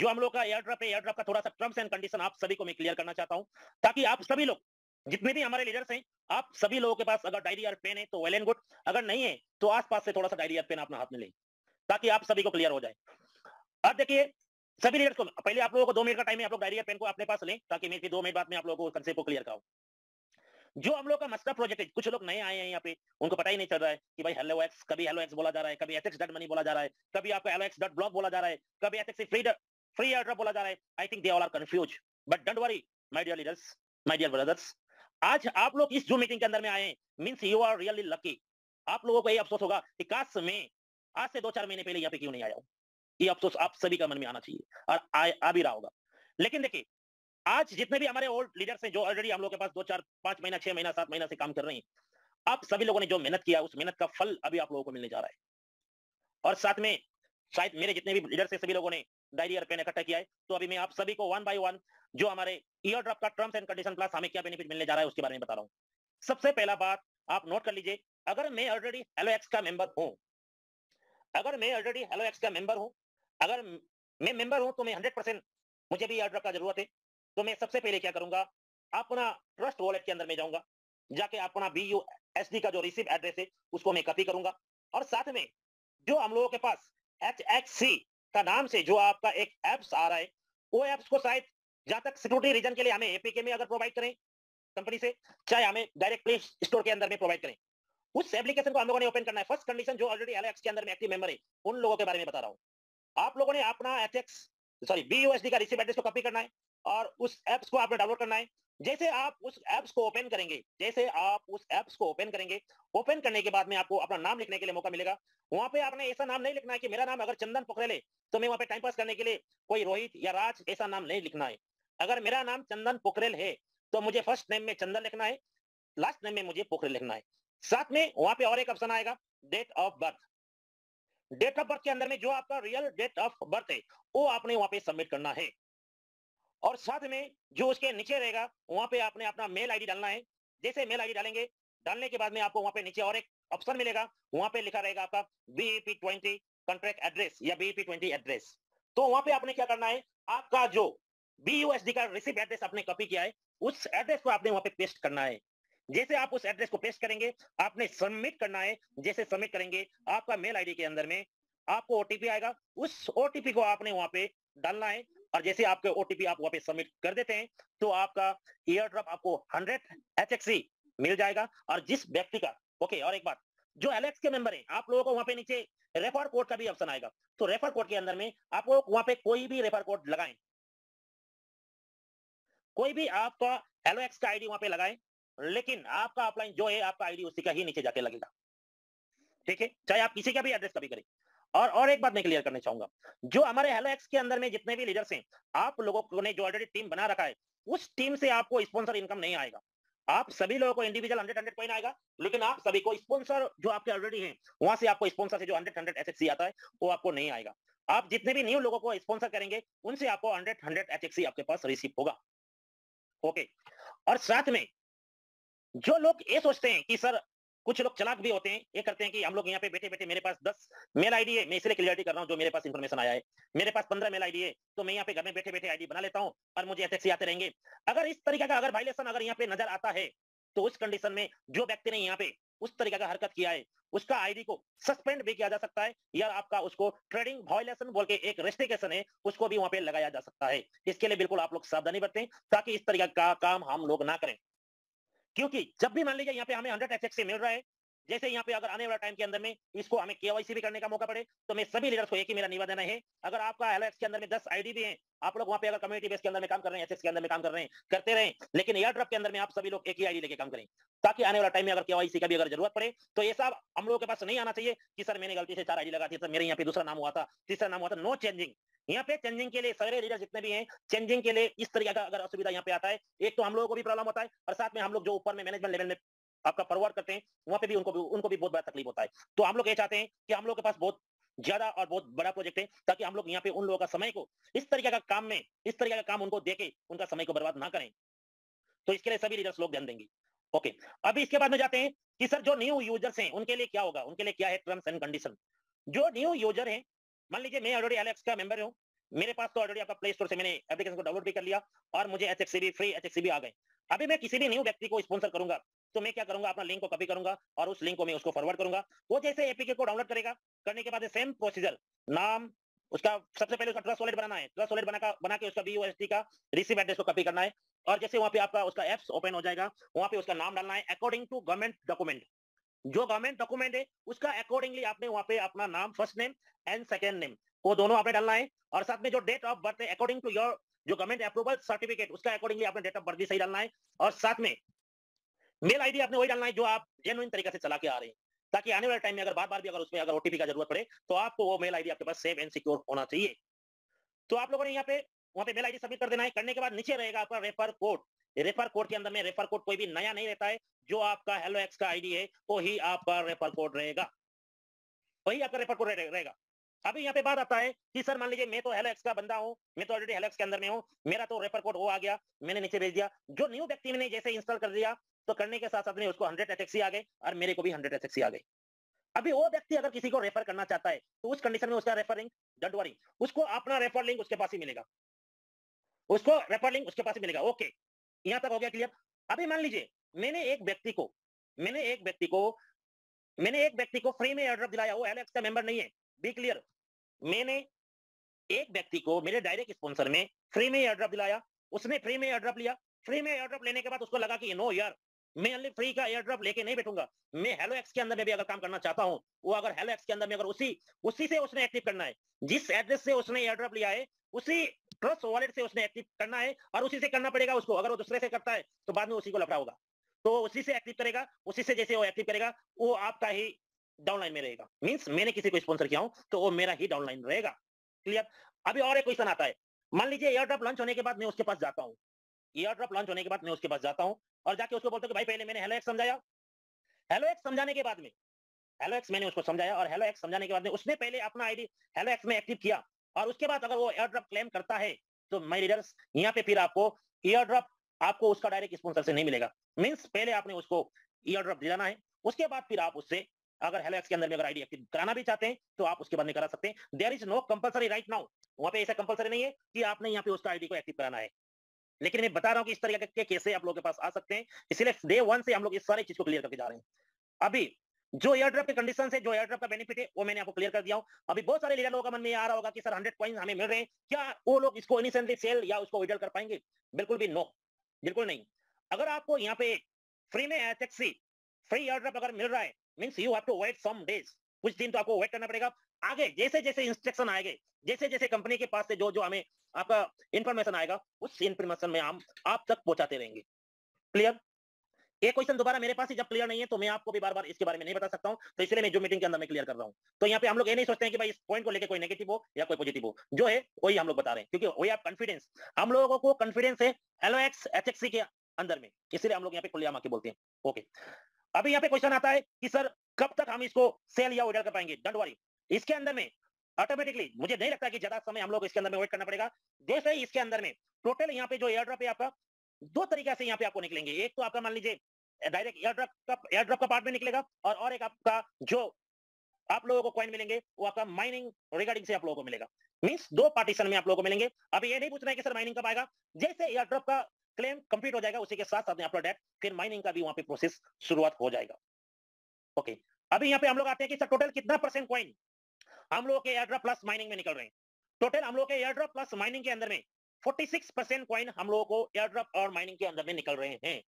जो हम लोग का एयर ड्रॉप है, एयर ड्रॉप का थोड़ा सा टर्म्स एंड कंडीशन आप सभी को मैं क्लियर करना चाहता हूं, ताकि आप सभी लोग, जितने भी हमारे लीडर्स हैं, आप सभी लोगों के पास अगर डायरी और पेन है तो वेल एंड गुड, अगर नहीं है तो आसपास से थोड़ा सा डायरी और पेन अपने हाथ में लें, ताकि आप सभी को क्लियर हो जाए। अब देखिए, सभी लीडर्स को पहले आप लोगों को 2 मिनट का टाइम है, आप लोग डायरी और पेन को अपने पास लें, ताकि मैं फिर 2 मिनट बाद में आप लोगों को कंसेप्ट को क्लियर कराऊं। जो हम लोग का मस्टर्ड प्रोजेक्ट है, कुछ लोग नए आए हैं यहाँ पे, उनको पता ही नहीं चल रहा है कि भाई हेलो एक्स, कभी हेलो एक्स बोला जा रहा है, कभी एथेक्स डॉट मनी बोला जा रहा है, कभी आपका हेलो एक्स डॉट ब्लॉग बोला जा रहा है, कभी एथेक्स फ्री एयर ड्रॉप बोला जा रहा है। I think they all are confuse, but don't worry my dear leaders, my dear brothers, आज आप लोग इस जूम मीटिंग के अंदर में आए हैं, means you are really lucky. आप लोगों को ये अफसोस होगा कि काश मैं आज से 2-4 महीने पहले यहाँ पे क्यों नहीं आया हूँ। ये अफसोस आप सभी का मन में आना चाहिए और आ भी रहा होगा। लेकिन देखिए, आज जितने भी हमारे ओल्ड लीडर्स हैं, जो ऑलरेडी हम लोग के पास 2-4 5 महीना, 6 महीना, 7 महीना से काम कर रहे हैं, आप सभी लोगों ने जो मेहनत किया, उस मेहनत का फल अभी आप लोगों को मिलने जा रहा है। और साथ में शायद मेरे जितने भी लीडर्स हैं, सभी लोगों ने डायरी और पेन इकट्ठा किया है, तो अभी मैं आप सभी को वन बाय वन जो हमारे ईयर ड्रॉप का टर्म्स एंड कंडीशन प्लस हमें क्या बेनिफिट मिलने जा रहा है उसके बारे में बता रहा हूँ। सबसे पहला बात आप नोट कर लीजिए, अगर मैं ऑलरेडी हेलो एक्स का मेंबर हूँ, अगर मैं ऑलरेडी हेलो एक्स का मेंबर हूँ, अगर मैं मेंबर हूँ तो मैं 100% मुझे भी ईयर ड्रॉप का जरूरत है, तो मैं सबसे पहले क्या करूंगा, अपना ट्रस्ट वॉलेट के अंदर में जाऊंगा, जाके अपना BUSD का जो रिसीव एड्रेस है उसको मैं कॉपी करूंगा, और साथ में जो हम लोगों के पास HXC का नाम से जो आपका एक एप्स आ रहा है, वो एप्स को शायद जहां तक सिक्योरिटी रीजन के लिए हमें APK में अगर प्रोवाइड करें कंपनी से, चाहे हमें डायरेक्ट प्ले स्टोर के अंदर में प्रोवाइड करें, उस एप्लीकेशन को हम लोगों ने ओपन करना है। फर्स्ट कंडीशन, जो ऑलरेडी एलएक्स के अंदर में एक्टिव मेंबर है, उन लोगों के बारे में बता रहा हूं। आप लोगों ने अपना एचएक्स सॉरी BUSD का रिसीव एड्रेस को कॉपी करना है और उस एप्स को आपने डाउनलोड करना है। जैसे आप उस एप्स को ओपन करेंगे, जैसे आप उस एप्स को ओपन करेंगे, ओपन करने के बाद में आपको अपना नाम लिखने के लिए मौका मिलेगा। वहां पे आपने ऐसा नाम नहीं लिखना है कि मेरा नाम अगर चंदन पोखरेल है तो मैं वहां पे टाइम पास करने के लिए कोई रोहित या राज ऐसा नाम नहीं लिखना है। अगर मेरा नाम चंदन पोखरेल है तो मुझे फर्स्ट नेम में चंदन लिखना है, लास्ट नेम में मुझे पोखरेल लिखना है। साथ में वहां पे और एक ऑप्शन आएगा, date of birth. Date of birth के अंदर में जो आपका रियल डेट ऑफ बर्थ है वो आपने वहां पे सबमिट करना है, और साथ में जो उसके नीचे रहेगा वहां पे आपने अपना मेल आईडी डालना है। जैसे मेल आईडी डालेंगे, डालने के बाद में आपको वहां पे नीचे और एक ऑप्शन मिलेगा, वहां पे लिखा रहेगा आपका BEP20 कॉन्ट्रैक्ट एड्रेस या BEP20 एड्रेस। तो वहां पे आपने क्या करना है, आपका जो BUSD का रिसीव एड्रेस आपने कॉपी किया है, उस एड्रेस को आपने वहां पे पेस्ट करना है। जैसे आप उस एड्रेस को पेस्ट करेंगे, आपने सबमिट करना है। जैसे सबमिट करेंगे, आपका मेल आईडी के अंदर में आपको ओटीपी आएगा, उस ओटीपी को आपने वहां पे डालना है, और जैसे आपके ओटीपी आप वहां पे सबमिट कर देते हैं तो आपका ईयर ड्रॉप आपको 100 HXC मिल जाएगा। और जिस व्यक्ति का, ओके, और एक बात, जो एलेक्स के मेंबर हैं, आप लोगों को वहां पे नीचे रेफर कोड का भी ऑप्शन आएगा, तो रेफर कोड के अंदर में आप लोग वहां पे कोई भी रेफर कोड लगाएं, कोई भी आपका हेलो एक्स का आईडी वहां पे लगाएं, लेकिन आपका अपलाइन जो है आपका आईडी उसी का ही नीचे जाके लगेगा, ठीक है, चाहे आप किसी का भी एड्रेस कभी करें। और एक बात मैं क्लियर करना चाहूंगा, जो हमारे हेलो एक्स के अंदर में जितने भी लीडर्स हैं, आप लोगों ने जो ऑलरेडी टीम बना रखा है, उस टीम से आपको स्पॉन्सर इनकम नहीं आएगा। आप सभी लोगों को इंडिविजुअल 100 कॉइन आएगा, लेकिन आप सभी को स्पॉन्सर जो आपके ऑलरेडी हैं, वहां से आपको स्पॉन्सर से जो 100 एचएक्सी आता है वो आपको नहीं आएगा। आप जितने भी न्यू लोगों को स्पॉन्सर करेंगे, उनसे आपको 100 एचएक्सी आपके पास रिसीव होगा, ओके। और साथ में जो लोग ये सोचते हैं कि सर, कुछ लोग चालाक भी होते हैं, ये करते हैं कि हम लोग यहाँ पे बैठे-बैठे, मेरे पास 10 मेल आईडी है, मैं इसलिए क्लियरिटी कर रहा हूँ जो मेरे पास इंफॉर्मेशन आया है। मेरे पास 15 मेल आईडी है, तो मैं यहाँ पे घर में बैठे-बैठे आईडी बना लेता हूँ और मुझे एचएक्सी आते रहेंगे। अगर इस तरीके का अगर वायलेशन अगर यहाँ पे नजर आता है, तो उस कंडीशन में जो व्यक्ति ने यहाँ पे उस तरीके का हरकत किया है, उसका आईडी को सस्पेंड भी किया जा सकता है, या आपका उसको ट्रेडिंग वायलेशन बोल के एक रेस्ट्रिक्शन है, उसको भी वहां पे लगाया जा सकता है। इसके लिए बिल्कुल आप लोग सावधानी बरतें, ताकि इस तरीके का काम हम लोग ना करें। क्योंकि जब भी मान लीजिए यहाँ पे हमें 100 एचएक्स से मिल रहा है, जैसे यहाँ पे अगर आने वाला टाइम के अंदर में इसको हमें केवाईसी भी करने का मौका पड़े, तो मैं सभी लीडर्स को एक ही मेरा निवेदन है, अगर आपका एलएक्स के अंदर में 10 आईडी भी हैं, आप लोग वहां पे अगर कम्युनिटी बेस के अंदर में काम कर रहे हैं, एचएक्स के अंदर में काम कर रहे हैं, करते रहें, लेकिन एयर ड्रॉप के अंदर में आप सभी लोग एक ही आईडी लेके काम करें, ताकि आने वाला टाइम में अगर केवाईसी का भी अगर जरूरत पड़े तो ये सब हम लोगों के पास नहीं आना चाहिए कि सर मैंने गलती से 4 आईडी लगा दी, सर मेरे यहाँ पे दूसरा नाम हुआ था, तीसरा नाम हुआ था। No changing. यहाँ पे चेंजिंग के लिए सारे लीडर जितने भी हैं, चेंजिंग के लिए इस तरीके का अगर असुविधा यहाँ पे आता है, एक तो हम लोगों को भी प्रॉब्लम होता है, और साथ में हम लोग जो ऊपर में मैनेजमेंट लेवल में आपका फॉरवर्ड करते हैं, वहां पे भी उनको भी बहुत बड़ा तकलीफ होता है। तो हम लोग ये चाहते हैं कि हम लोग के पास बहुत ज्यादा और बहुत बड़ा प्रोजेक्ट है, ताकि हम लोग यहाँ पे उन लोगों का समय को इस तरीके का काम में, इस तरीके का काम उनको देके उनका समय को बर्बाद ना करें। तो इसके लिए सभी लीडर्स लोग ध्यान देंगे, ओके। अभी इसके बाद में जाते हैं कि सर जो न्यू यूजर्स हैं उनके लिए क्या होगा, उनके लिए क्या है टर्म्स एंड कंडीशन। जो न्यू यूजर है, मान लीजिए मैं ऑलरेडी एलेक्स का मेंबर हूं, मेरे पास तो ऑलरेडी आपका प्ले स्टोर से मैंने एप्लीकेशन को डाउनलोड भी कर लिया और मुझे एचएक्सीबी फ्री एचएक्सीबी आ गए। अभी मैं किसी भी न्यू व्यक्ति को स्पॉन्सर करूंगा तो मैं क्या करूंगा, अपना लिंक को कॉपी करूंगा और उस लिंक को मैं उसको फॉरवर्ड करूंगा। वो जैसे एपीके को डाउनलोड करेगा, करने के बाद सेम प्रोसीजर, नाम उसका, सबसे पहले उसका ट्रस्ट वॉलेट बनाना है, ट्रस्ट वॉलेट बना के उसका बीयूएसडी का रिसीव एड्रेस को कॉपी करना है और जैसे वहां पे आपका उसका एप्स ओपन हो जाएगा, वहां पे उसका नाम डालना है अकॉर्डिंग टू गवर्नमेंट डॉक्यूमेंट। जो गवर्नमेंट डॉक्यूमेंट है उसका अकॉर्डिंगली आपने वहां पे अपना नाम, first name and second name, वो दोनों आपने डालना है और साथ में जो डेट ऑफ बर्थ है अकॉर्डिंग टू योर जो गवर्नमेंट अप्रूवल सर्टिफिकेट, उसका अकॉर्डिंगली आपने डेट ऑफ बर्थ भी सही डालना है और साथ में मेल आईडी आपने वही डालना है जो आप जेन्युइन तरीके से चला के आ रहे हैं, ताकि आने वाले टाइम में अगर बार-बार भी अगर उसमें अगर ओटीपी का जरूरत पड़े तो आपको वो मेल आईडी आपके पास सेफ एंड सिक्योर होना चाहिए। तो आप लोगों ने यहाँ पे वहाँ पे मेल आईडी सबमिट कर देना है। करने के बाद नीचे रहेगा आपका रेफर कोड। रेफर कोड के अंदर में रेफर कोड कोई भी नया नहीं रहता है। जो आपका हेलो एक्स का आईडी है वो ही आपका रेफर कोड रहेगा, वही आपका रेफर कोड रहेगा। अभी यहाँ पे बात आता है कि सर मान लीजिए मैं तो हेलो एक्स का बंदा हूँ, मैं तो ऑलरेडी हेलो एक्स के अंदर में हूँ, मेरा तो रेफर कोड वो आ गया, मैंने नीचे भेज दिया। जो न्यू व्यक्ति ने जैसे इंस्टॉल कर दिया तो करने के साथ साथ में उसको 100 एचएक्सी आ गए और मेरे को भी 100 एचएक्सी आ गए। अभी वो व्यक्ति अगर किसी को रेफर करना चाहता है तो उस कंडीशन में उसका रेफर लिंक, डोंट वरी, उसको अपना रेफर लिंक उसके पास ही मिलेगा, उसको रेफर लिंक उसके पास ही मिलेगा। ओके, यहाँ तक हो गया क्लियर। अभी मान लीजिए मैंने एक व्यक्ति को मैंने एक व्यक्ति को मैंने एक व्यक्ति को फ्री में एयरड्रॉप दिलाया, वो एलेक्स का मेंबर नहीं है, बी क्लियर। मैंने एक व्यक्ति को मेरे डायरेक्ट स्पॉन्सर में फ्री में एयरड्रॉप दिलाया, उसने फ्री में एयरड्रॉप लिया। फ्री में एयरड्रॉप लेने के बाद उसको लगा कि नो यार, मैं ओनली फ्री का एयरड्रॉप लेके नहीं बैठूंगा, मैं हेलो एक्स के अंदर में भी अगर काम करना चाहता हूं, वो अगर हेलो एक्स के अंदर में अगर उसी उसी से उसने एक्टिव करना है, जिस एड्रेस से उसने एयरड्रॉप लिया है उसी ट्रस्ट वॉलेट से उसने एक्टिव करना है और उसी से करना पड़ेगा उसको। अगर वो दूसरे से करता है तो बाद में उसी को लफड़ा होगा। तो उसी से एक्टिव करेगा, उसी से जैसे वो एक्टिव करेगा वो आपका ही डाउनलाइन में रहेगा। मींस मैंने किसी को स्पॉन्सर किया हूं तो वो मेरा ही डाउनलाइन रहेगा। क्लियर। अभी और एक क्वेश्चन आता है, मान लीजिए एयरड्रॉप लॉन्च होने के बाद मैं उसके पास जाता हूं, एयरड्रॉप लॉन्च होने के बाद मैं उसके पास जाता हूं और जाके उसको बोलता हूं कि भाई पहले मैंने हेलो एक्स समझाया, हेलो एक्स समझाने के बाद में हेलो एक्स मैंने उसको समझाया और हेलो एक्स समझाने के बाद में उसने पहले अपना आईडी हेलो एक्स में एक्टिव किया और उसके बाद अगर वो एयरड्रॉप क्लेम करता है तो माय रीडर्स यहाँ पे फिर आपको एयरड्रॉप आपको उसका डायरेक्ट स्पॉन्सर से नहीं मिलेगा। मींस पहले आपने उसको एयरड्रॉप दिलाना है, उसके बाद फिर आप उससे अगर हेलो एक्स के अंदर में अगर आईडी एक्टिव कराना भी चाहते हैं तो आप उसके बाद में करा सकते हैं। There is no compulsory right now, वहां पे ऐसा कंपलसरी नहीं है कि आपने यहाँ पे उसका आईडी को एक्टिव कराना है, लेकिन मैं बता रहा हूँ कि इस तरीके के केसे आप लोगों के पास आ सकते हैं। इसलिए डे वन से हम लोग इस सारी चीज को क्लियर करके जा रहे हैं। अभी जो एयरड्रॉप की कंडीशन है, जो एयरड्रॉप का बेनिफिट है वो मैंने आपको क्लियर कर दिया हूं। अभी बहुत सारे लीडर लोगों का मन में ये आ रहा होगा कि सर 100 कॉइंस हमें मिल रहे हैं, क्या वो लोग इसको इनिशियली सेल या उसको विड्रॉल कर पाएंगे? बिल्कुल भी नो, बिल्कुल नहीं। अगर आपको यहाँ पे फ्री में एचएक्सी फ्री एयरड्रॉप अगर मिल रहा है, means you have to wait some days, कुछ दिन तो आपको वेट करना पड़ेगा। आगे जैसे जैसे इंस्ट्रक्शन आएंगे, जैसे जैसे कंपनी के पास से जो जो हमें आपका इंफॉर्मेशन आएगा, उस इंफॉर्मेशन में हम आप तक पहुंचाते रहेंगे। क्लियर। ये क्वेश्चन दोबारा मेरे पास ही जब क्लियर नहीं है तो मैं आपको भी बार-बार इसके बारे में नहीं बता सकता हूं, तो इसलिए मैं जो मीटिंग के अंदर में क्लियर कर रहा हूं। तो यहाँ पे हम लोग ये नहीं सोचते हैं कि भाई इस पॉइंट को लेके कोई नेगेटिव हो या कोई पॉजिटिव हो, जो है वही हम लोग बता रहे हैं, क्योंकि वी हैव कॉन्फिडेंस, हम लोगों को कॉन्फिडेंस है एलओएक्स एचएक्सी के अंदर में, इसलिए हम लोग यहाँ पे खुलेआम आके बोलते हैं। ओके, अभी यहाँ पे क्वेश्चन आता है कि सर कब तक हम इसको सेल या विड्रॉल कर पाएंगे? डोंट वरी, इसके अंदर में ऑटोमेटिकली मुझे नहीं लगता कि ज्यादा समय हम लोग इसके अंदर में वेट करना पड़ेगा। जैसे ही इसके अंदर में टोटल यहाँ पे जो एयरड्रॉप है आपका, दो तरीका से यहाँ पे आपको निकलेंगे। एक तो आपका मान लीजिए डायरेक्ट एयरड्रॉप का पार्ट में निकलेगा और एक आपका जो आप लोगों को कॉइन मिलेंगे वो आपका माइनिंग रिगार्डिंग से आप लोगों को मिलेगा। मींस दो पार्टीशन में आप लोगों को मिलेंगे। अभी ये नहीं पूछना है कि सर माइनिंग कब आएगा, जैसे एयरड्रॉप का क्लेम कंप्लीट हो जाएगा उसी के साथ साथ में आपका डेट फिर माइनिंग का भी वहां पे प्रोसेस शुरुआत हो जाएगा। ओके, अभी यहाँ पे हम लोग आते हैं कि सर टोटल कितना परसेंट कॉइन हम लोग के एयरड्रॉप प्लस माइनिंग में निकल रहे हैं। टोटल हम लोग के एयरड्रॉप प्लस माइनिंग के अंदर में 46% कॉइन हम लोगों को एयरड्रॉप और माइनिंग के अंदर में निकल रहे हैं।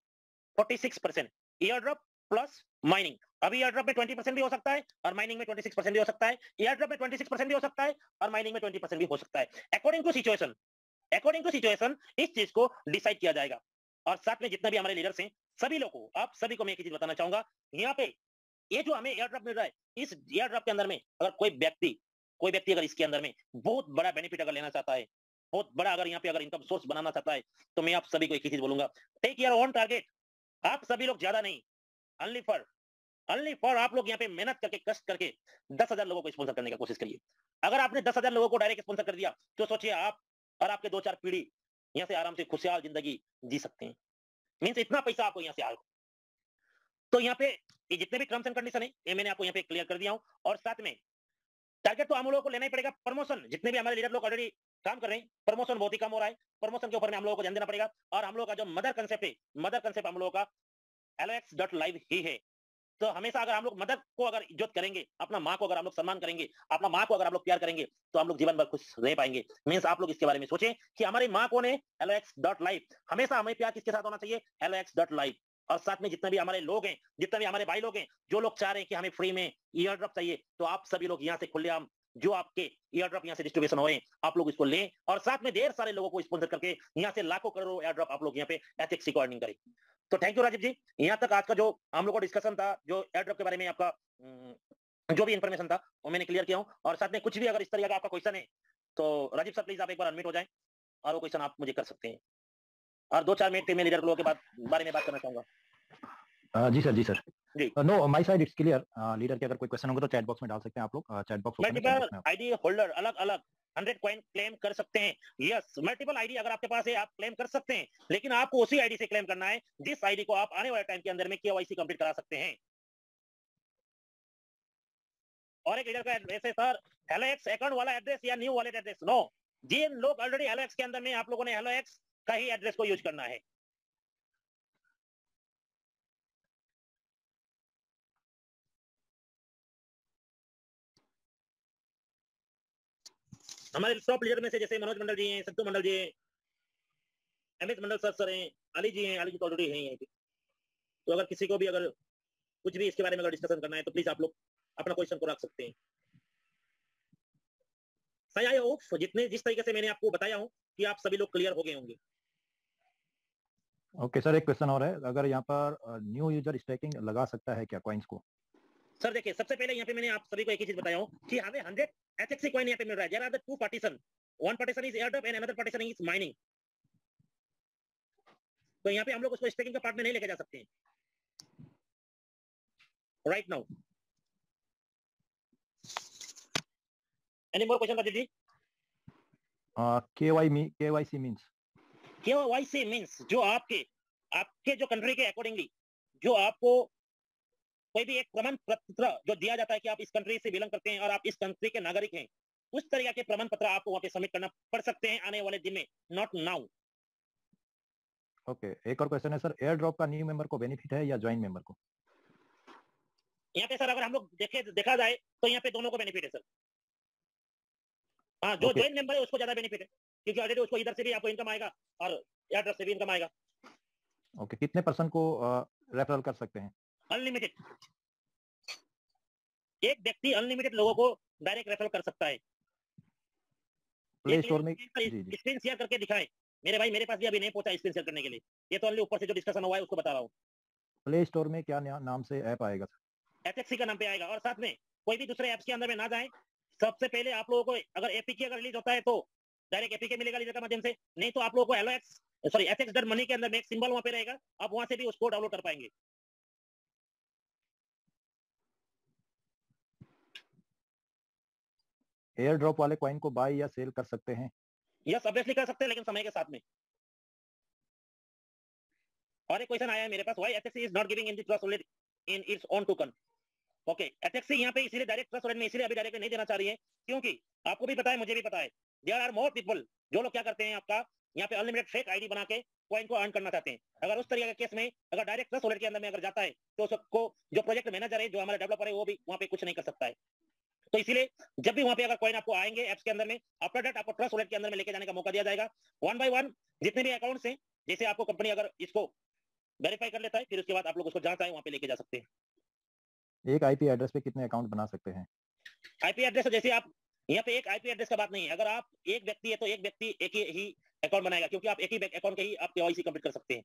46% एयरड्रॉप प्लस माइनिंग। अभी एयरड्रॉप में 20% भी हो सकता है और माइनिंग में 26% भी हो सकता है। एयरड्रॉप में 26% भी हो सकता है और माइनिंग में 20% भी हो सकता है। According to situation, according to situation इस चीज को डिसाइड किया जाएगा। और साथ में जितने भी हमारे लीडर्स हैं सभी लोगों को, आप सभी को मैं एक चीज बताना चाहूंगा, यहाँ पे ये जो हमें एयरड्रॉप मिल रहा है, इस एयरड्रॉप के अंदर में अगर कोई व्यक्ति अगर इसके अंदर में बहुत बड़ा बेनिफिट अगर लेना चाहता है, बहुत बड़ा अगर यहाँ पे अगर इनकम सोर्स बनाना चाहता है, तो मैं आप सभी को एक ही चीज बोलूंगा, टेक योर ओन टारगेट। आप सभी लोग ज्यादा नहीं, ओनली फॉर आप लोग यहाँ पे मेहनत करके कष्ट करके 10,000 लोगों को स्पॉन्सर करने का कोशिश करिए। अगर आपने 10,000 लोगों को डायरेक्ट स्पॉन्सर कर दिया तो सोचिए आप और आपके 2-4 पीढ़ी यहाँ से आराम से खुशहाल जिंदगी जी सकते हैं। मीन्स इतना पैसा आपको यहाँ से आएगा। तो यहाँ पे ये जितने भी टर्म्स एंड कंडीशन है ये मैंने आपको यहाँ पे क्लियर कर दिया हूँ। और साथ में टारगेट तो हम लोगों को लेना ही पड़ेगा प्रमोशन। जितने भी हमारे लीडर लोग ऑलरेडी काम कर रहे हैं, प्रमोशन बहुत ही कम हो रहा है, प्रमोशन के ऊपर में हम लोगों को ध्यान देना पड़ेगा और हम लोगों का जो मदर कांसेप्ट है, मदर कांसेप्ट हम लोगों का LOX.live ही है। तो हमेशा अगर हम लोग मदर को अगर इज्जत करेंगे, अपना माँ को अगर हम लोग सम्मान करेंगे, अपना माँ को अगर हम लोग प्यार करेंगे, तो हम लोग जीवन भर खुश रह पाएँगे। मीन्स आप लोग इसके बारे में सोचें कि हमारी माँ कौन है? LOX.live। हमेशा हमें प्यार किसके साथ होना चाहिए? LOX.live। और साथ में जितने भी हमारे लोग हैं, जितने भी हमारे भाई लोग हैं, जो लोग चाह रहे हैं कि हमें फ्री में ईयर ड्रॉप चाहिए, तो आप सभी लोग यहाँ से खुलेआम जो आपके ईयर ड्रॉप यहाँ से डिस्ट्रीब्यूशन हो रहे हैं, आप लोग इसको लें और साथ में ढेर सारे लोगों को स्पॉन्सर करके यहाँ से लाखों करोड़ों एयर ड्रॉप आप लोग यहाँ पे एथेक्सी को अर्निंग करें। तो थैंक यू राजीव जी। यहाँ तक आज का जो हम लोग का डिस्कशन था, जो एयर ड्रॉप के बारे में आपका जो भी इन्फॉर्मेशन था, वो मैंने क्लियर किया हूँ और साथ में कुछ भी अगर इस तरह का आपका क्वेश्चन है, तो राजीव सर प्लीज़ आप एक बार अनम्यूट हो जाएँ और वो क्वेश्चन आप मुझे कर सकते हैं। और 2-4 मिनट फीमेल लीडर लोगों के बारे में बात करना चाहूँगा। जी सर, जी सर। जी। No my side it's clear. Leader के अगर कोई क्वेश्चन होंगे तो चैट बॉक्स में डाल सकते हैं आप लोग। चैट बॉक्स ओपन है, चैट मल्टीपल बॉक्स में आप आईडी होल्डर अलग-अलग 100 कॉइन क्लेम कर सकते हैं। यस, मल्टीपल आईडी अगर आपके पास है, आप क्लेम कर सकते हैं, लेकिन आपको उसी आईडी से क्लेम करना है, जिस आईडी को आप आने वाले टाइम के अंदर में केवाईसी कंप्लीट करा सकते हैं। और एक लीडर का एड्रेस है सर, हेलोएक्स अकाउंट वाला एड्रेस या न्यू वॉलेट एड्रेस? नो, जिन लोग ऑलरेडी हेलोएक्स के अंदर में, आप लोगों ने हेलोएक्स का ही एड्रेस को यूज करना है। हमारे टॉप लीडर में से जैसे मनोज मंडल जी हैं, सत्तू मंडल जी हैं, एमएस मंडल सर हैं, अली जी हैं, अली जी तो ऑलरेडी हैं यहीं पे। तो अगर किसी को भी अगर कुछ भी इसके बारे में अगर डिस्कशन करना है, तो प्लीज आप लोग अपना क्वेश्चन को रख सकते हैं। सही आई होप जितने जिस तरीके से मैंने आपको बताया हूं कि आप सभी लोग क्लियर हो गए होंगे। ओके सर, एक क्वेश्चन और है, अगर यहाँ पर न्यू यूजर स्टेकिंग लगा सकता है क्या कॉइन्स को? सर देखिए, सबसे पहले यहाँ पे मैंने आप सभी को एक ही चीज बताया हूँ कि हमें 100 एथेक्सी कॉइन यहाँ पे मिल रहा है। There are the two partition, one partition is airdrop and another partition is mining. तो यहाँ पे हम लोग उसको स्टेकिंग का पार्ट में नहीं लेके जा सकते हैं right now. Any more question Rajiv ji? KYC means? KYC means जो आपके जो कंट्री के अकॉर्डिंगली जो आपको कोई भी एक प्रमाण पत्र जो दिया जाता है कि आप इस कंट्री से बिलोंग करते हैं और आप इस कंट्री के नागरिक हैं, उस तरह के प्रमाण पत्र आपको वहां पे सबमिट करना पड़ सकते हैं आने वाले दिन में, नॉट नाउ। ओके, एक और क्वेश्चन है सर, एयर ड्रॉप का न्यू मेंबर को बेनिफिट है या ज्वाइन मेंबर को? यहाँ पे सर अगर हम लोग देखा जाए तो यहाँ पे दोनों को बेनिफिट है सर। हाँ, जो ओके, ज्वाइन मेंबर है उसको ज्यादा बेनिफिट है, क्योंकि ऑलरेडी उसको इधर से भी आपको इनकम आएगा और एयर ड्रॉप से भी इनकम आएगा। ओके, कितने पर्सन को रेफरल कर सकते हैं? अनलिमिटेड, एक व्यक्ति अनलिमिटेड लोगों को डायरेक्ट रेफर कर सकता है। प्ले स्टोर में? जी जी, स्क्रीन शेयर करके दिखाएं मेरे भाई, मेरे पास भी अभी नहीं पहुंचा स्क्रीन शेयर करने के लिए, ये तो ओनली ऊपर से जो डिस्कशन हुआ है उसको बता रहा हूँ। प्ले स्टोर में क्या नाम से ऐप आएगा सर? एथेक्सी का नाम पे आएगा और साथ में कोई भी दूसरे ऐप्स के अंदर में ना जाए। सबसे पहले आप लोगों को अगर एपीके अगर रिलीज होता है तो डायरेक्ट एपीके मिलेगा लीडर के माध्यम से, नहीं तो आप लोगों को एलओएक्स सॉरी एथेक्स मनी के अंदर में एक सिंबल वहां पे रहेगा, आप वहां से भी उसको डाउनलोड कर पाएंगे। एयर ड्रॉप वाले कॉइन को बाय या सेल कर सकते हैं? यस, ऑब्वियसली कर सकते हैं, लेकिन समय के साथ में। और एक क्वेश्चन आया है मेरे पास, why Ethexy is not giving in the trust wallet in its own token? Okay, Ethexy यहाँ पे इसीलिए डायरेक्ट ट्रस्ट वॉलेट में इसीलिए अभी डायरेक्ट नहीं देना चाह रही है, क्योंकि आपको भी पता है, मुझे भी पता है, देयर आर मोर पीपल जो लोग क्या करते हैं, आपका यहाँ पे अनलिमिटेड फेक आईडी बना के कॉइन को अर्न करना चाहते हैं। अगर उस तरीके के केस में अगर डायरेक्ट ट्रस्ट वॉलेट के अंदर में अगर जाता है, तो सबको जो प्रोजेक्ट मैनेजर है, जो हमारा डेवलपर है, वो भी वहाँ पे कुछ नहीं कर सकता है। तो इसीलिए जब भी वहां पे अगर कॉइन आपको आएंगे एप्स के अंदर में, आफ्टर दैट आपको ट्रस्ट वॉलेट के अंदर में लेके जाने का मौका दिया जाएगा। वन बाय वन जितने भी अकाउंट्स हैं, जैसे आपको कंपनी अगर इसको वेरीफाई कर लेता है, फिर उसके बाद आप लोग उसको जहां चाहे वहां पे लेके जा सकते हैं। एक आईपी एड्रेस पे कितने अकाउंट बना सकते हैं? आईपी एड्रेस जैसे आप यहाँ पे एक आईपी एड्रेस का बात नहीं है, अगर आप एक व्यक्ति है तो एक व्यक्ति एक ही अकाउंट बनाएगा, क्योंकि आप एक ही अकाउंट के ही आप केवाईसी कंप्लीट कर सकते हैं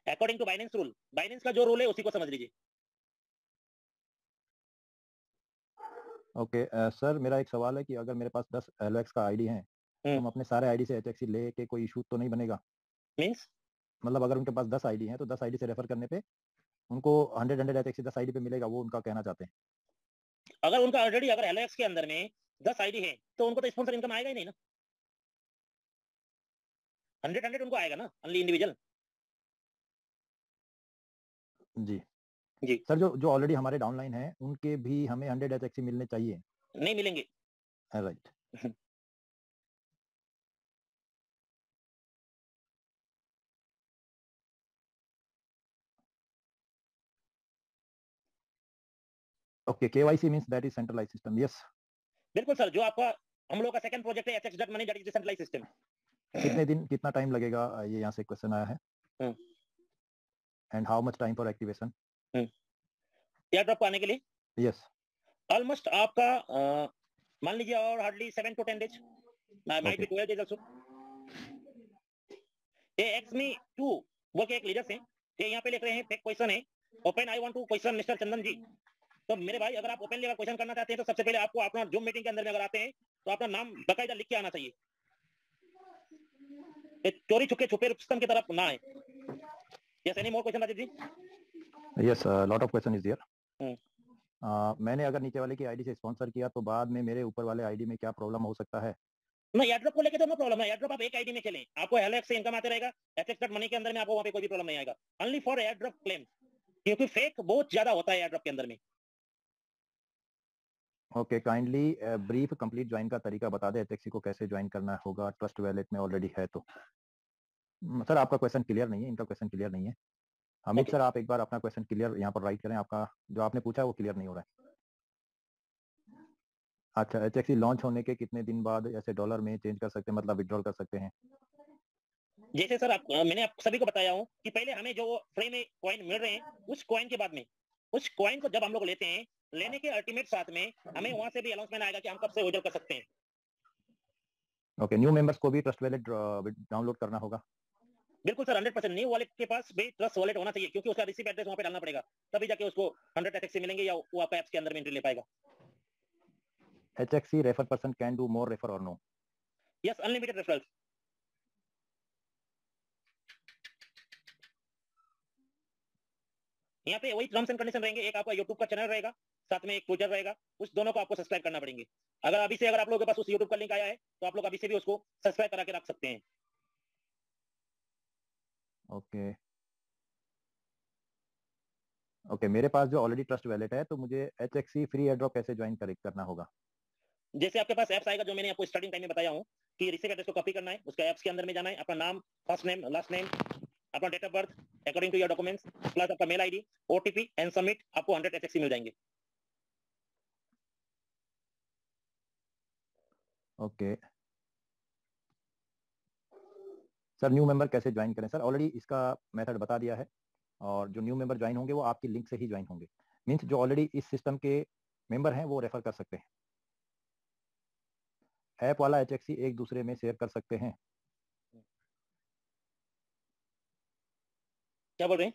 according to Binance rule. Binance का जो रूल है उसी को समझ लीजिए। ओके सर, मेरा एक सवाल है कि अगर मेरे पास 10 एलओएक्स का आईडी है, तो हम अपने सारे आईडी से एचएक्सी लेके कोई इशू तो नहीं बनेगा? मींस मतलब अगर उनके पास 10 आईडी हैं तो 10 आईडी से रेफर करने पे उनको 100 एचएक्सी 10 आईडी पे मिलेगा, वो उनका कहना चाहते हैं। अगर उनका ऑलरेडी अगर एलओएक्स के अंदर में 10 आईडी है, तो उनको तो स्पॉन्सर इनकम आएगा ही नहीं ना, 100 उनको आएगा ना, ओनली इंडिविजुअल। जी जी सर, जो जो ऑलरेडी हमारे डाउनलाइन है उनके भी हमें 100 एचएक्सी मिलने चाहिए? नहीं मिलेंगे। Right. Okay, KYC means that is centralized system. Yes. बिल्कुल सर, जो आपका हम लोग का सेकंड प्रोजेक्ट है FX.money, that is decentralised system. कितने दिन कितना टाइम लगेगा, ये यहाँ से क्वेश्चन आया है। And how much time for activation. Air drop आने के लिए यस। ऑलमोस्ट आपका मान लीजिए और hardly 7 to 10 days, might be 12 days also. ये एक्समी 2 वो के एक लीडर्स हैं, ये यहाँ पे लिख रहे हैं फेक क्वेश्चन है open, I want to question mister Chandan ji. तो मेरे भाई अगर आप ओपनली अगर क्वेश्चन करना चाहते हैं तो सबसे पहले आपको अपना जूम मीटिंग के अंदर में अगर आते हैं तो अपना नाम बकायदा लिख के आना चाहिए, चोरी छुपे छुपे रुस्तम की तरफ ना आए। Yes, any more question Rajiv ji? Yes, lot of question is there. मैंने अगर नीचे वाले की आईडी से स्पॉन्सर किया तो बाद में मेरे ऊपर वाले आईडी में क्या प्रॉब्लम हो सकता है। ना, एयरड्रॉप को लेके तो नो प्रॉब्लम है, एयरड्रॉप आप एक आईडी में खेलें, आपको एलएक्स से इनकम आते रहेगा, FX.money के अंदर में आपको वहां पे कोई भी प्रॉब्लम नहीं आएगा, ओनली फॉर एयरड्रॉप क्लेम, क्योंकि फेक बहुत ज्यादा होता है एयरड्रॉप के अंदर में। Okay, kindly brief complete join का तरीका बता दे, एचएक्सी को कैसे ज्वाइन करना होगा, ट्रस्ट वैलेट में ऑलरेडी है तो। सर आपका क्वेश्चन क्लियर नहीं है, इनका क्वेश्चन क्लियर नहीं है। हमीद Okay. सर आप एक बार अपना क्वेश्चन क्लियर यहाँ पर राइट करें, आपका जो आपने पूछा है वो क्लियर नहीं हो रहा है। अच्छा, एचएक्सी लॉन्च होने के कितने दिन बाद ऐसे डॉलर में चेंज कर सकते हैं, मतलब विड्रॉल कर सकते हैं। जैसे सर मैंने आप सभी को बताया हूँ कि पहले हमें जो फ्री में कॉइन मिल रहे हैं, उस कॉइन के बाद में उस कॉइन को जब हम लोग लेते हैं, लेने के अल्टीमेट साथ में हमें वहां से भी अनाउंसमेंट आएगा कि हम कब से विड्रॉल कर सकते हैं। ओके, न्यू मेंबर्स को भी ट्रस्ट वैलेट डाउनलोड करना होगा। बिल्कुल सर, 100% न्यू वॉलेट के पास भी ट्रस्ट वॉलेट होना चाहिए, क्योंकि उसका रिसीव एड्रेस वहां पे डालना पड़ेगा, तभी जाके उसको 100 एथेक्स मिलेंगे या वो आपका एप्स के अंदर में एंट्री ले पाएगा। HXC refer person can do more refer और नो। Yes, unlimited referrals. यहाँ पे वही टर्म्स एंड कंडीशन रहेंगे, एक आपका यूट्यूब का चैनल रहेगा, साथ में एक ट्विटर रहेगा, उस दोनों को आपको सब्सक्राइब करना पड़ेंगे। अगर अभी से अगर आप लोगों के पास उस यूट्यूब का लिंक आया है तो आप लोग अभी से भी उसको सब्सक्राइब करा के रख सकते हैं। ओके ओके, मेरे पास जो ऑलरेडी ट्रस्ट वैलेट है तो मुझे HXC फ्री एयरड्रॉप कैसे ज्वाइन करना होगा। जैसे आपके पास एप्स आएगा, जो मैंने आपको स्टार्टिंग टाइम में बताया हूँ कि रिसीव एड्रेस को कॉपी करना है, उसका एप्स के अंदर में जाना है, अपना नाम, फर्स्ट नेम, लास्ट नेम, अपना date of birth according to your documents, plus आपका mail ID, OTP and submit, आपको 100 एथेक्स मिल जाएंगे। ओके सर, न्यू मेंबर कैसे ज्वाइन करें। सर ऑलरेडी इसका मेथड बता दिया है, और जो न्यू मेंबर ज्वाइन होंगे वो आपकी लिंक से ही ज्वाइन होंगे। मीन्स जो ऑलरेडी इस सिस्टम के मेंबर हैं वो रेफर कर सकते हैं, ऐप वाला HXC एक दूसरे में शेयर कर सकते हैं। क्या बोल रहे हैं?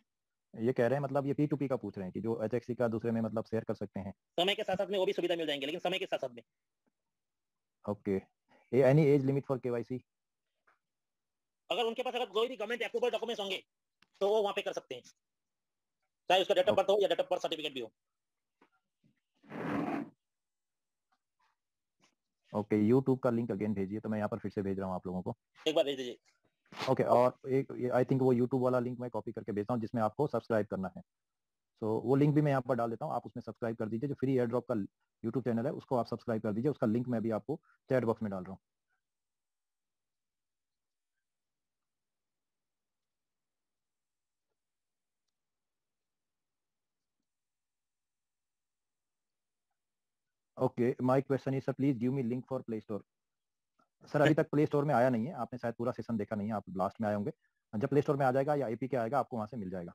ये कह रहे हैं मतलब ये P2P का पूछ रहे हैं कि जो HXC का दूसरे में मतलब शेयर कर सकते हैं। समय के साथ साथ में वो भी सुविधा मिल जाएंगे, लेकिन समय के साथ साथ में। Okay, any age limit for KYC। अगर उनके पास अगर कोई भी गवर्नमेंट अप्रूवल डॉक्यूमेंट्स होंगे तो वो वहां पे कर सकते हैं, चाहे उसका डेट ऑफ बर्थ हो या डेट ऑफ बर्थ सर्टिफिकेट भी हो। ओके, यूट्यूब का लिंक अगेन भेजिए, तो मैं यहाँ पर फिर से भेज रहा हूँ आप लोगों को। एक बार भेज दीजिए। ओके और एक आई थिंक वो यूट्यूब वाला लिंक मैं कॉपी करके भेजता हूँ जिसमें आपको सब्सक्राइब करना है। सो वो लिंक भी मैं यहाँ पर डाल देता हूँ, आप उसमें सब्सक्राइब कर दीजिए। जो फ्री एयर ड्रॉप का यूट्यूब चैनल है उसको आप सब्सक्राइब कर दीजिए, उसका लिंक मैं भी आपको चैट बॉक्स में डाल रहा हूँ। Okay, my question is sir please give me link for play store. Sir अभी तक प्ले स्टोर में आया नहीं है, आपने शायद पूरा सेशन देखा नहीं है, आप लास्ट में आए होंगे। जब प्ले स्टोर में आ जाएगा या APK आएगा आपको वहां से मिल जाएगा।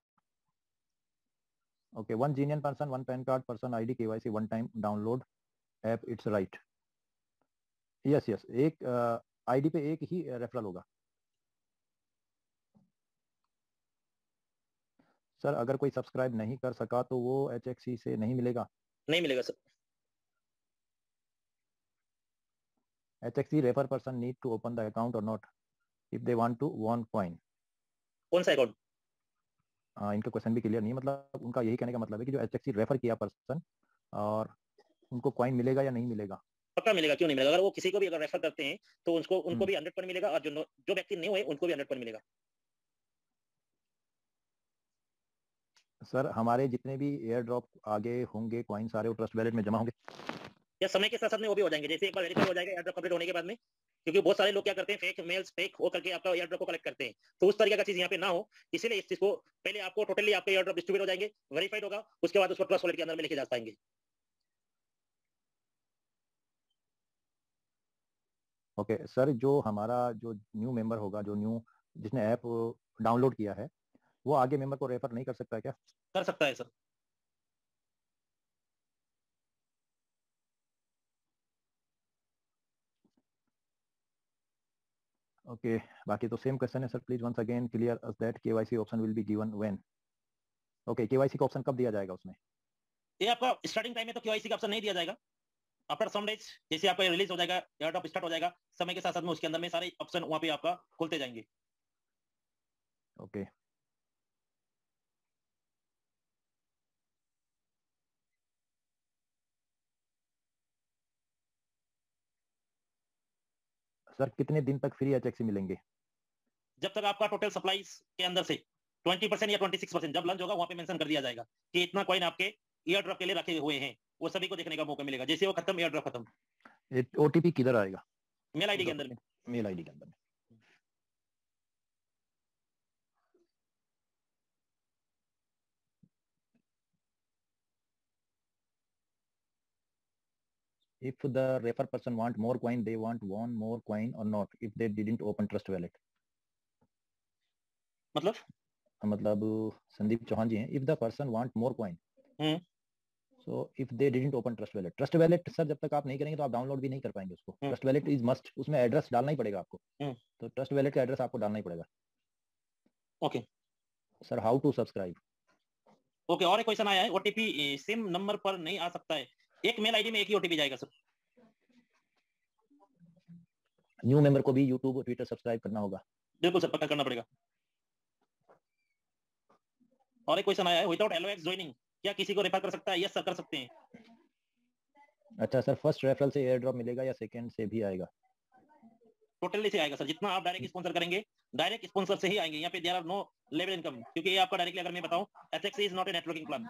Okay, 1 जीनियन person 1 pan card person ID KYC 1 time download app, it's right. Yes yes, एक ID पे एक ही रेफरल होगा। सर अगर कोई सब्सक्राइब नहीं कर सका तो वो HXC से नहीं मिलेगा। नहीं मिलेगा sir. HXC refer person need to open the account और not if they want to won coin. कौन सा अकाउंट? इनका क्वेश्चन भी क्लियर नहीं है, मतलब उनका यही कहने का मतलब है कि जो HXC रेफर किया पर्सन और उनको कॉइन मिलेगा या नहीं मिलेगा। पक्का मिलेगा, क्यों नहीं मिलेगा? अगर वो किसी को भी अगर रेफर करते हैं तो उनको भी 100 मिलेगा, और जो व्यक्ति न्यू है उनको भी 100 मिलेगा। सर हमारे जितने भी एयर ड्रॉप आगे होंगे कॉइन सारे वो ट्रस्ट वैलेट में जमा होंगे। या समय के साथ साथ में वो भी हो जाएंगे, जैसे एक बार वेरीफाई हो जाएगा एयरड्रॉप कंप्लीट होने के बाद में, क्योंकि बहुत सारे लोग क्या करते हैं, फेक मेल्स फेक हो करके आपका एयरड्रॉप को कलेक्ट करते हैं, तो उस तरीके का चीज यहाँ पे ना हो, इसीलिए इस चीज को पहले आपको टोटली आपके एयरड्रॉप डिस्ट्रीब्यूट हो जाएंगे, वेरीफाइड होगा, उसके बाद उसको ट्रस्ट वॉलेट के अंदर में लेके जा पाएंगे। ओके सर, जो हमारा जो न्यू मेंबर होगा, जो न्यू जिसने ऐप डाउनलोड किया है, वो आगे मेंबर को रेफर नहीं कर सकता है क्या? कर सकता है सर। ओके, बाकी तो सेम क्वेश्चन है sir. Please once again clear us that KYC option will be given when. Okay, KYC का ऑप्शन कब दिया जाएगा उसमें? ये आपका स्टार्टिंग टाइम में तो केवाईसी का ऑप्शन नहीं दिया जाएगा। आफ्टर सम डेज जैसे आपका रिलीज हो जाएगा, एयरड्रॉप स्टार्ट हो जाएगा, समय के साथ साथ में उसके अंदर में सारे ऑप्शन वहां पे आपका खुलते जाएंगे। ओके सर, कितने दिन तक फ्री एचएक्सी मिलेंगे? जब तक आपका टोटल सप्लाईज के अंदर से 20% या 26% जब लॉन्च होगा वहां पे मेंशन कर दिया जाएगा कि इतना कॉइन आपके ईयर ड्रॉप के लिए रखे हुए हैं, वो सभी को देखने का मौका मिलेगा। जैसे वो खत्म, ईयर ड्रॉप खत्म, ओटीपी किधर आएगा? मेल आईडी के अंदर में। मेल आईडी के अंदर। If the refer person want more coin, they want one more coin or not if they didn't open trust wallet. मतलब संदीप चौहान जी हैं, if the person want more coin, so if they didn't open trust wallet sir जब तक आप नहीं करेंगे तो आप download भी नहीं कर पाएंगे उसको। ट्रस्ट वैलेट इज मस्ट, उसमें एड्रेस डालना ही पड़ेगा आपको। तो ट्रस्ट वैलेट का एड्रेस आपको डालना ही पड़ेगा। Okay sir, how to subscribe? Okay, और एक क्वेश्चन आया है, ओटीपी सिम नंबर पर नहीं आ सकता है, एक मेल आईडी में एक ही ओटीपी जाएगा सर। न्यू मेंबर को भी यूट्यूब ट्विटर सब्सक्राइब करना होगा? बिल्कुल सर, पक्का करना पड़ेगा। और एक क्वेश्चन आया है, विदाउट एलओएक्स ज्वाइनिंग क्या किसी को रेफर कर सकता है? यस सर, कर सकते हैं। अच्छा सर, फर्स्ट रेफरल से एयर ड्रॉप मिलेगा या सेकंड से भी आएगा? टोटली से आएगा सर, जितना आप डायरेक्ट स्पॉन्सर करेंगे डायरेक्ट स्पॉन्सर से ही आएंगे। यहाँ पे there are no level income, क्योंकि ये आपका डायरेक्टली अगर मैं बताऊं, HXC is not a networking plan.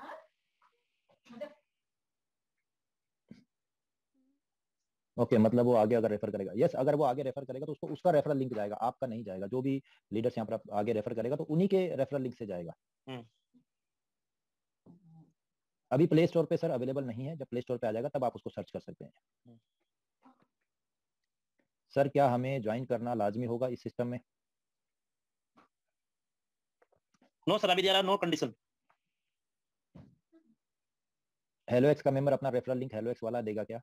Okay मतलब वो आगे अगर रेफर करेगा, यस अगर वो आगे रेफर करेगा तो उसको उसका रेफरल लिंक जाएगा, आपका नहीं जाएगा। जो भी लीडर्स यहाँ पर आगे रेफर करेगा तो उन्हीं के रेफरल लिंक से जाएगा। अभी प्ले स्टोर पे सर अवेलेबल नहीं है, जब प्ले स्टोर पे आ जाएगा तब आप उसको सर्च कर सकते हैं। सर, क्या हमें ज्वाइन करना लाजमी होगा इस सिस्टम में? नो सर, अभी देयर आर नो कंडीशन। हेलोएक्स का मेंबर अपना रेफरल लिंक हेलोएक्स वाला देगा क्या?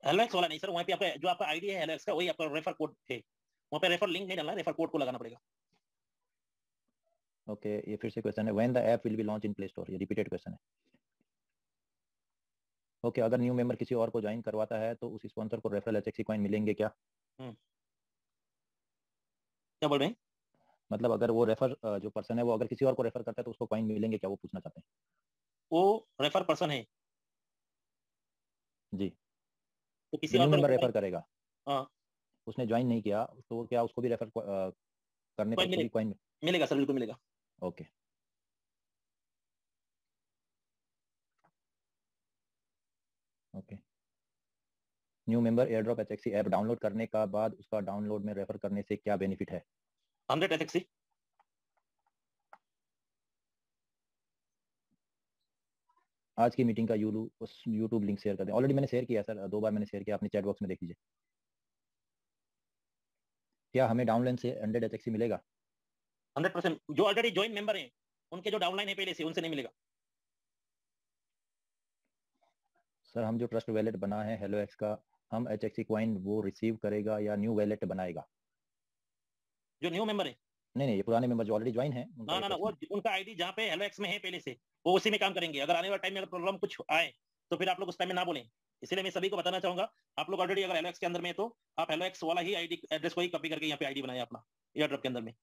हेलोएक्स वाला नहीं सर, वहाँ पे आपका जो आपका आईडी है हेलोएक्स का, वही आपका रेफर कोड है, वहाँ पे रेफर लिंक नहीं डालना, रेफर कोड को लगाना पड़ेगा। ओके ये फिर से क्वेश्चन है, when the app will be launch in play store, ये रिपीटेड क्वेश्चन है। ओके अगर न्यू मेंबर किसी और को ज्वाइन करवाता है तो उस स्पॉन्सर को रेफरल एचएक्सी कॉइन मिलेंगे क्या? क्या बोल रहे हैं? मतलब अगर वो रेफर जो पर्सन है वो अगर किसी और को रेफर करता है तो उसको कॉइन मिलेंगे क्या, वो पूछना चाहते हैं। वो रेफर पर्सन है जी, तो किसी जो और न्यू को मेंबर रेफर करेगा, हाँ, उसने ज्वाइन नहीं किया तो क्या उसको भी रेफर करने पर उसको भी कॉइन मिलेगा सर, बिल्कुल मिलेगा। Okay okay new member airdrop HXC app download करने का बाद उसका डाउनलोड में रेफर करने से क्या बेनिफिट है? 100 एचएक्सी। आज की मीटिंग का यूट्यूब लिंक शेयर कर दें। ऑलरेडी मैंने शेयर किया सर, 2 बार मैंने शेयर किया, अपने चैट बॉक्स में देख लीजिए। क्या हमें डाउनलाइन से 100 एचएक्सी मिलेगा? 100%। जो ऑलरेडी ज्वाइन मेंबर हैं उनके जो डाउनलाइन है पहले से, उनसे नहीं मिलेगा। सर हम जो ट्रस्ट वैलेट बना है हेलोएक्स का, हम एचएक्सी कॉइन वो रिसीव करेगा या न्यू वैलेट बनाएगा? जो न्यू मेंबर है, नहीं ये पुराने मेंबर जो ऑलरेडी ज्वाइन है ना वो उनका आईडी जहाँ पे हेलोएक्स में है पहले से, वो उसी में काम करेंगे। अगर आने वाले टाइम में अगर प्रॉब्लम कुछ आए तो फिर आप लोग उस टाइम में ना बोलें। इसलिए मैं सभी को बताना चाहूंगा, आप लोग ऑलरेडी अगर हेलोएक्स के अंदर में है तो आप हेलोएक्स वाला ही आईडी एड्रेस को ही कॉपी करके यहाँ पे आईडी बनाए अपना एयर ड्रॉप के अंदर में।